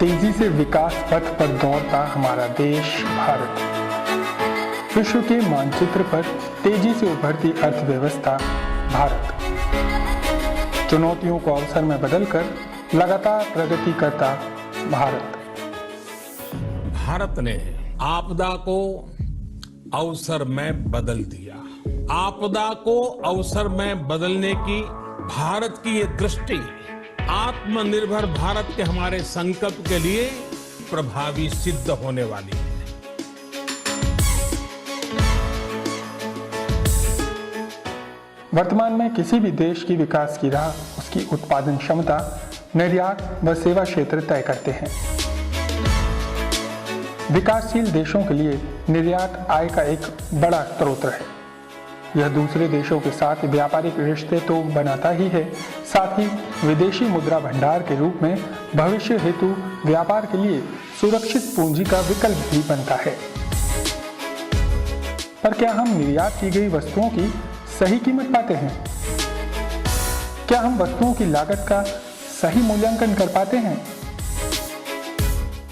तेजी से विकास पथ पर दौड़ता हमारा देश भारत। विश्व के मानचित्र पर तेजी से उभरती अर्थव्यवस्था भारत। चुनौतियों को अवसर में बदलकर लगातार प्रगति करता भारत। भारत ने आपदा को अवसर में बदल दिया। आपदा को अवसर में बदलने की भारत की ये दृष्टि आत्मनिर्भर भारत के हमारे संकल्प के लिए प्रभावी सिद्ध होने वाली है। वर्तमान में किसी भी देश की विकास की राह उसकी उत्पादन क्षमता, निर्यात व सेवा क्षेत्र तय करते हैं। विकासशील देशों के लिए निर्यात आय का एक बड़ा स्रोत है। यह दूसरे देशों के साथ व्यापारिक रिश्ते तो बनाता ही है, साथ ही विदेशी मुद्रा भंडार के रूप में भविष्य हेतु व्यापार के लिए सुरक्षित पूंजी का विकल्प भी बनता है। पर क्या हम निर्यात की गई वस्तुओं की सही कीमत पाते हैं? क्या हम वस्तुओं की लागत का सही मूल्यांकन कर पाते हैं?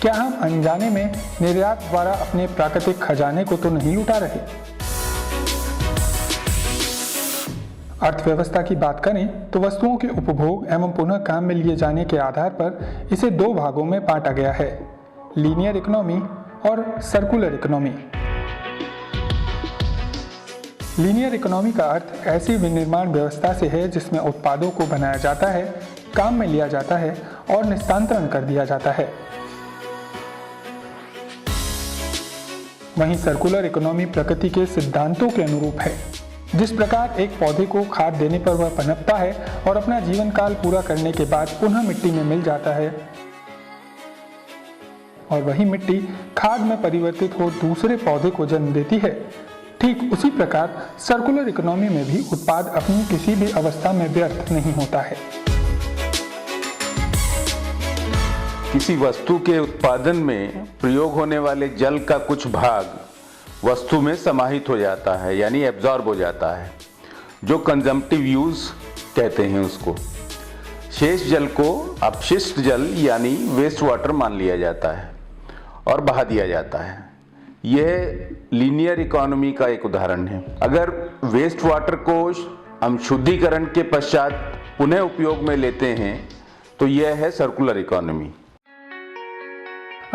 क्या हम अनजाने में निर्यात द्वारा अपने प्राकृतिक खजाने को तो नहीं लुटा रहे? अर्थव्यवस्था की बात करें तो वस्तुओं के उपभोग एवं पुनः काम में लिए जाने के आधार पर इसे दो भागों में बांटा गया है, लीनियर इकोनॉमी और सर्कुलर इकोनॉमी। लीनियर इकोनॉमी का अर्थ ऐसी विनिर्माण व्यवस्था से है जिसमें उत्पादों को बनाया जाता है, काम में लिया जाता है और निस्तांतरण कर दिया जाता है। वहीं सर्कुलर इकोनॉमी प्रकृति के सिद्धांतों के अनुरूप है। जिस प्रकार एक पौधे को खाद देने पर वह पनपता है और अपना जीवन काल पूरा करने के बाद पुनः मिट्टी में मिल जाता है और वही मिट्टी खाद में परिवर्तित हो दूसरे पौधे को जन्म देती है, ठीक उसी प्रकार सर्कुलर इकोनॉमी में भी उत्पाद अपनी किसी भी अवस्था में व्यर्थ नहीं होता है। किसी वस्तु के उत्पादन में प्रयोग होने वाले जल का कुछ भाग वस्तु में समाहित हो जाता है, यानी एब्जॉर्ब हो जाता है, जो कंजम्पटिव यूज कहते हैं उसको। शेष जल को अपशिष्ट जल यानी वेस्ट वाटर मान लिया जाता है और बहा दिया जाता है। यह लीनियर इकोनॉमी का एक उदाहरण है। अगर वेस्ट वाटर को हम शुद्धिकरण के पश्चात पुनः उपयोग में लेते हैं तो यह है सर्कुलर इकोनॉमी।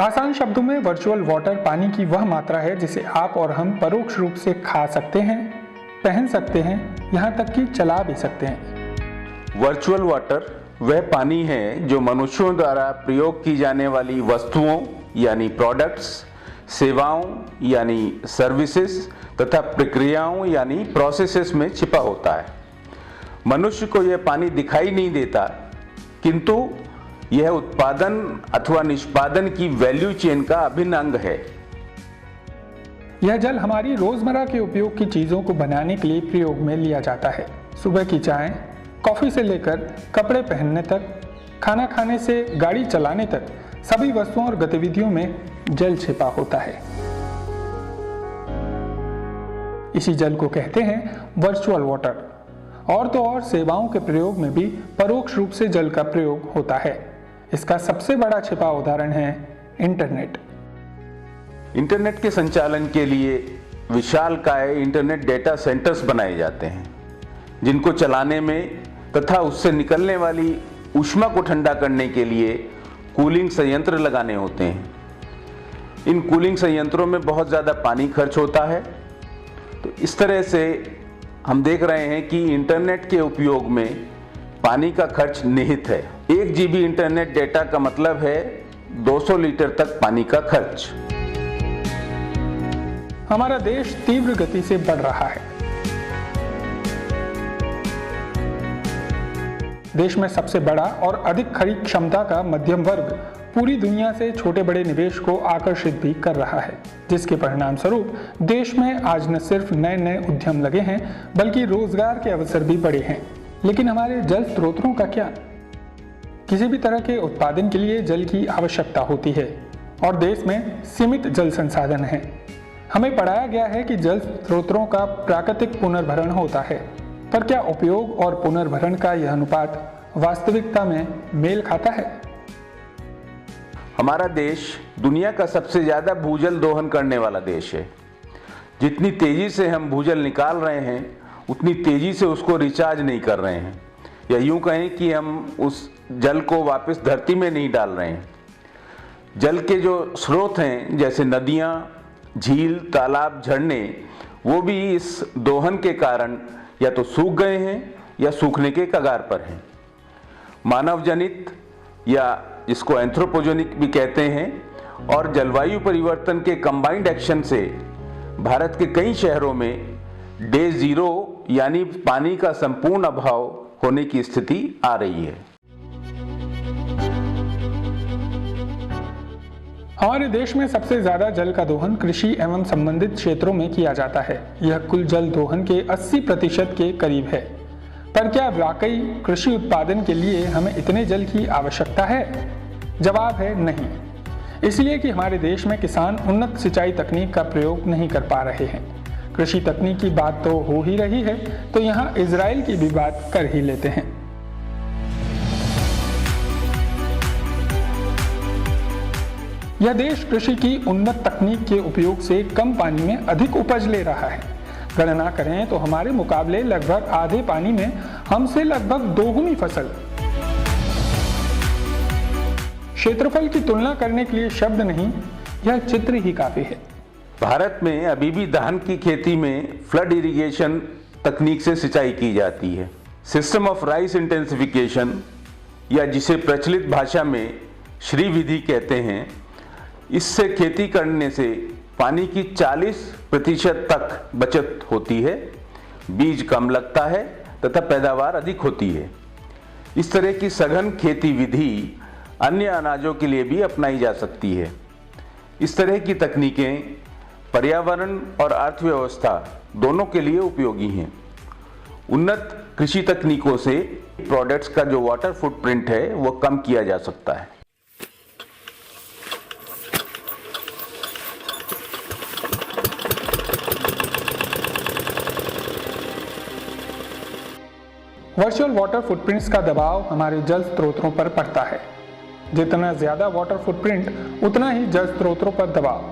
आसान शब्दों में वर्चुअल वाटर पानी की वह मात्रा है जिसे आप और हम परोक्ष रूप से खा सकते हैं, पहन सकते हैं, यहाँ तक कि चला भी सकते हैं। वर्चुअल वाटर वह पानी है जो मनुष्यों द्वारा प्रयोग की जाने वाली वस्तुओं यानी प्रोडक्ट्स, सेवाओं यानी सर्विसेज तथा प्रक्रियाओं यानी प्रोसेसेस में छिपा होता है। मनुष्य को यह पानी दिखाई नहीं देता, किंतु यह उत्पादन अथवा निष्पादन की वैल्यू चेन का अभिन्न अंग है। यह जल हमारी रोजमर्रा के उपयोग की चीजों को बनाने के लिए प्रयोग में लिया जाता है। सुबह की चाय, कॉफी से लेकर कपड़े पहनने तक, खाना खाने से गाड़ी चलाने तक सभी वस्तुओं और गतिविधियों में जल छिपा होता है। इसी जल को कहते हैं वर्चुअल वाटर। और तो और सेवाओं के प्रयोग में भी परोक्ष रूप से जल का प्रयोग होता है। इसका सबसे बड़ा छिपा उदाहरण है इंटरनेट। इंटरनेट के संचालन के लिए विशालकाय इंटरनेट डेटा सेंटर्स बनाए जाते हैं, जिनको चलाने में तथा उससे निकलने वाली ऊष्मा को ठंडा करने के लिए कूलिंग संयंत्र लगाने होते हैं। इन कूलिंग संयंत्रों में बहुत ज़्यादा पानी खर्च होता है। तो इस तरह से हम देख रहे हैं कि इंटरनेट के उपयोग में पानी का खर्च निहित है। 1 GB इंटरनेट डेटा का मतलब है 200 लीटर तक पानी का खर्च। हमारा देश तीव्र गति से बढ़ रहा है। देश में सबसे बड़ा और अधिक खरीद क्षमता का मध्यम वर्ग पूरी दुनिया से छोटे बड़े निवेश को आकर्षित भी कर रहा है, जिसके परिणाम स्वरूप देश में आज न सिर्फ नए नए उद्यम लगे हैं बल्कि रोजगार के अवसर भी बढ़े हैं। लेकिन हमारे जल स्रोतों का क्या? किसी भी तरह के उत्पादन के लिए जल की आवश्यकता होती है और देश में सीमित जल संसाधन हैं। हमें पढ़ाया गया है कि जल स्रोतों का प्राकृतिक पुनर्भरण होता है, पर क्या उपयोग और पुनर्भरण का यह अनुपात वास्तविकता में मेल खाता है? हमारा देश दुनिया का सबसे ज़्यादा भूजल दोहन करने वाला देश है। जितनी तेज़ी से हम भूजल निकाल रहे हैं उतनी तेज़ी से उसको रिचार्ज नहीं कर रहे हैं, या यूँ कहें कि हम उस जल को वापस धरती में नहीं डाल रहे हैं। जल के जो स्रोत हैं जैसे नदियाँ, झील, तालाब, झरने, वो भी इस दोहन के कारण या तो सूख गए हैं या सूखने के कगार पर हैं। मानव जनित या जिसको एंथ्रोपोजेनिक भी कहते हैं और जलवायु परिवर्तन के कंबाइंड एक्शन से भारत के कई शहरों में डे जीरो यानी पानी का संपूर्ण अभाव होने की स्थिति आ रही है। हमारे देश में सबसे ज्यादा जल का दोहन कृषि एवं संबंधित क्षेत्रों में किया जाता है। यह कुल जल दोहन के 80% के करीब है। पर क्या वाकई कृषि उत्पादन के लिए हमें इतने जल की आवश्यकता है? जवाब है नहीं। इसलिए कि हमारे देश में किसान उन्नत सिंचाई तकनीक का प्रयोग नहीं कर पा रहे हैं। कृषि तकनीक की बात तो हो ही रही है, तो यहाँ इजराइल की भी बात कर ही लेते हैं। यह देश कृषि की उन्नत तकनीक के उपयोग से कम पानी में अधिक उपज ले रहा है। गणना करें तो हमारे मुकाबले लगभग आधे पानी में हमसे लगभग दोगुनी फसल। क्षेत्रफल की तुलना करने के लिए शब्द नहीं, यह चित्र ही काफी है। भारत में अभी भी धान की खेती में फ्लड इरिगेशन तकनीक से सिंचाई की जाती है। सिस्टम ऑफ राइस इंटेंसिफिकेशन या जिसे प्रचलित भाषा में श्री विधि कहते हैं, इससे खेती करने से पानी की 40% तक बचत होती है, बीज कम लगता है तथा पैदावार अधिक होती है। इस तरह की सघन खेती विधि अन्य अनाजों के लिए भी अपनाई जा सकती है। इस तरह की तकनीकें पर्यावरण और अर्थव्यवस्था दोनों के लिए उपयोगी हैं। उन्नत कृषि तकनीकों से प्रोडक्ट्स का जो वाटर फुटप्रिंट है वो कम किया जा सकता है। वर्चुअल वाटर फुटप्रिंट्स का दबाव हमारे जल स्रोतों पर पड़ता है। जितना ज्यादा वाटर फुटप्रिंट उतना ही जल स्रोतों पर दबाव।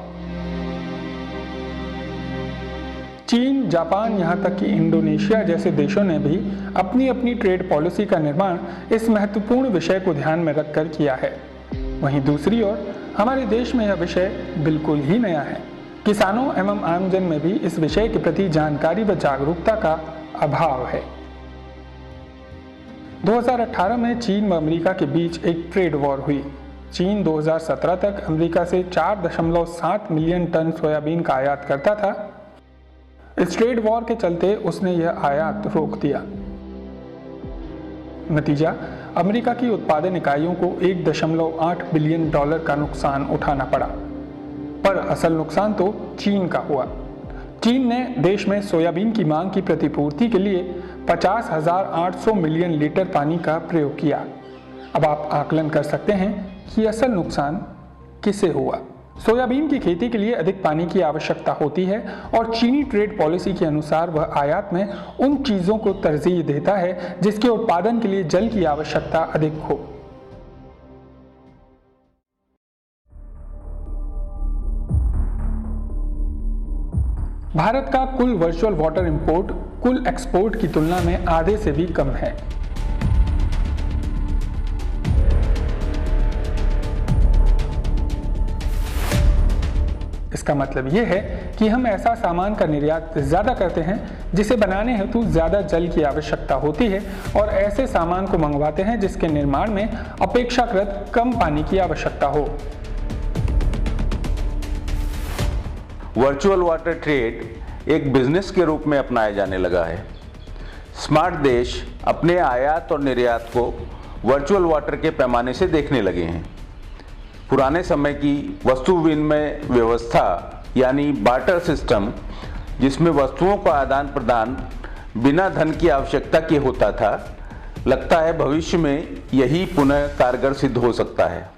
चीन, जापान, यहाँ तक कि इंडोनेशिया जैसे देशों ने भी अपनी अपनी ट्रेड पॉलिसी का निर्माण इस महत्वपूर्ण विषय को ध्यान में रखकर किया है। वहीं दूसरी ओर हमारे देश में यह विषय बिल्कुल ही नया है। किसानों एवं आमजन में भी इस विषय के प्रति जानकारी व जागरूकता का अभाव है। 2018 में चीन व अमेरिका के बीच एक ट्रेड वॉर हुई। चीन 2017 तक अमेरिका से 4.7 मिलियन टन सोयाबीन का आयात करता था। इस ट्रेड वॉर के चलते उसने यह आयात रोक दिया। नतीजा, अमेरिका की उत्पादन इकाइयों को $1.8 बिलियन का नुकसान उठाना पड़ा। पर असल नुकसान तो चीन का हुआ। चीन ने देश में सोयाबीन की मांग की प्रतिपूर्ति के लिए 50,800 मिलियन लीटर पानी का प्रयोग किया। अब आप आकलन कर सकते हैं कि असल नुकसान किसे हुआ। सोयाबीन की खेती के लिए अधिक पानी की आवश्यकता होती है और चीनी ट्रेड पॉलिसी के अनुसार वह आयात में उन चीजों को तरजीह देता है जिसके उत्पादन के लिए जल की आवश्यकता अधिक हो। भारत का कुल वर्चुअल वाटर इंपोर्ट कुल एक्सपोर्ट की तुलना में आधे से भी कम है। इसका मतलब यह है कि हम ऐसा सामान का निर्यात ज्यादा करते हैं जिसे बनाने हेतु ज्यादा जल की आवश्यकता होती है और ऐसे सामान को मंगवाते हैं जिसके निर्माण में अपेक्षाकृत कम पानी की आवश्यकता हो। वर्चुअल वाटर ट्रेड एक बिजनेस के रूप में अपनाया जाने लगा है। स्मार्ट देश अपने आयात और निर्यात को वर्चुअल वाटर के पैमाने से देखने लगे हैं। पुराने समय की वस्तु विनिमय व्यवस्था यानी बार्टर सिस्टम, जिसमें वस्तुओं का आदान प्रदान बिना धन की आवश्यकता के होता था, लगता है भविष्य में यही पुनः कारगर सिद्ध हो सकता है।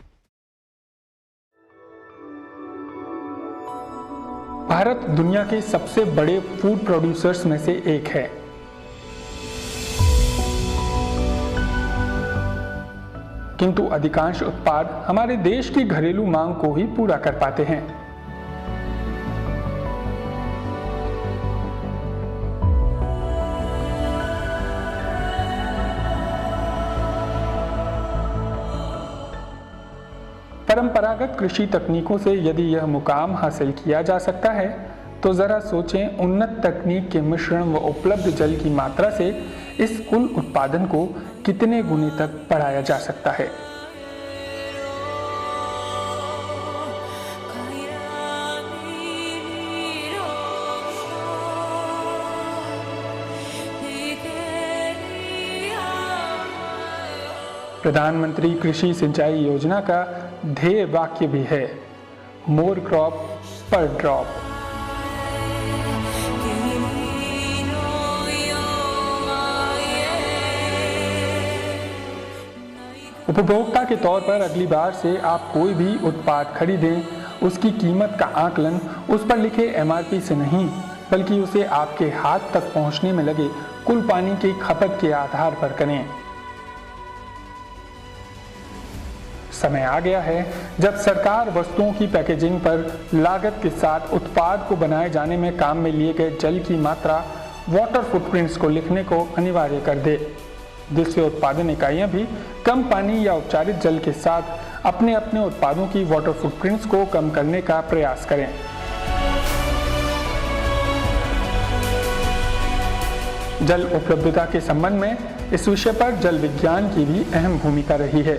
भारत दुनिया के सबसे बड़े फूड प्रोड्यूसर्स में से एक है। किंतु अधिकांश उत्पाद हमारे देश की घरेलू मांग को ही पूरा कर पाते हैं। परंपरागत कृषि तकनीकों से यदि यह मुकाम हासिल किया जा सकता है तो जरा सोचें उन्नत तकनीक के मिश्रण व उपलब्ध जल की मात्रा से इस कुल उत्पादन को कितने गुने तक बढ़ाया जा सकता है। प्रधानमंत्री कृषि सिंचाई योजना का ध्येय वाक्य भी है, मोर क्रॉप पर ड्रॉप। उपभोक्ता के तौर पर अगली बार से आप कोई भी उत्पाद खरीदें, उसकी कीमत का आकलन उस पर लिखे MRP से नहीं, बल्कि उसे आपके हाथ तक पहुंचने में लगे कुल पानी की खपत के आधार पर करें। समय आ गया है जब सरकार वस्तुओं की पैकेजिंग पर लागत के साथ उत्पाद को बनाए जाने में काम में लिए गए जल की मात्रा, वाटर फुटप्रिंट्स को लिखने को अनिवार्य कर दे, जिससे उत्पादन इकाइयां भी कम पानी या उपचारित जल के साथ अपने अपने उत्पादों की वाटर फुटप्रिंट्स को कम करने का प्रयास करें। जल उपलब्धता के संबंध में इस विषय पर जल विज्ञान की भी अहम भूमिका रही है।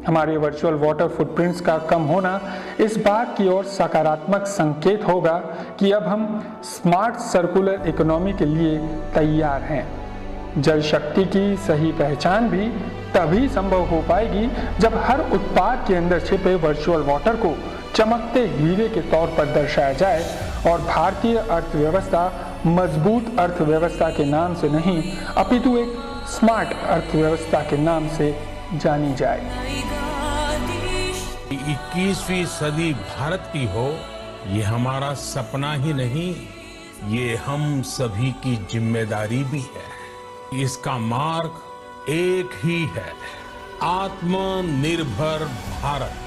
हमारे वर्चुअल वाटर फुटप्रिंट्स का कम होना इस बात की ओर सकारात्मक संकेत होगा कि अब हम स्मार्ट सर्कुलर इकोनॉमी के लिए तैयार हैं। जल शक्ति की सही पहचान भी तभी संभव हो पाएगी जब हर उत्पाद के अंदर छिपे वर्चुअल वाटर को चमकते हीरे के तौर पर दर्शाया जाए और भारतीय अर्थव्यवस्था मजबूत अर्थव्यवस्था के नाम से नहीं अपितु एक स्मार्ट अर्थव्यवस्था के नाम से जानी जाए। 21वीं सदी भारत की हो, ये हमारा सपना ही नहीं, ये हम सभी की जिम्मेदारी भी है। इसका मार्ग एक ही है, आत्मनिर्भर भारत।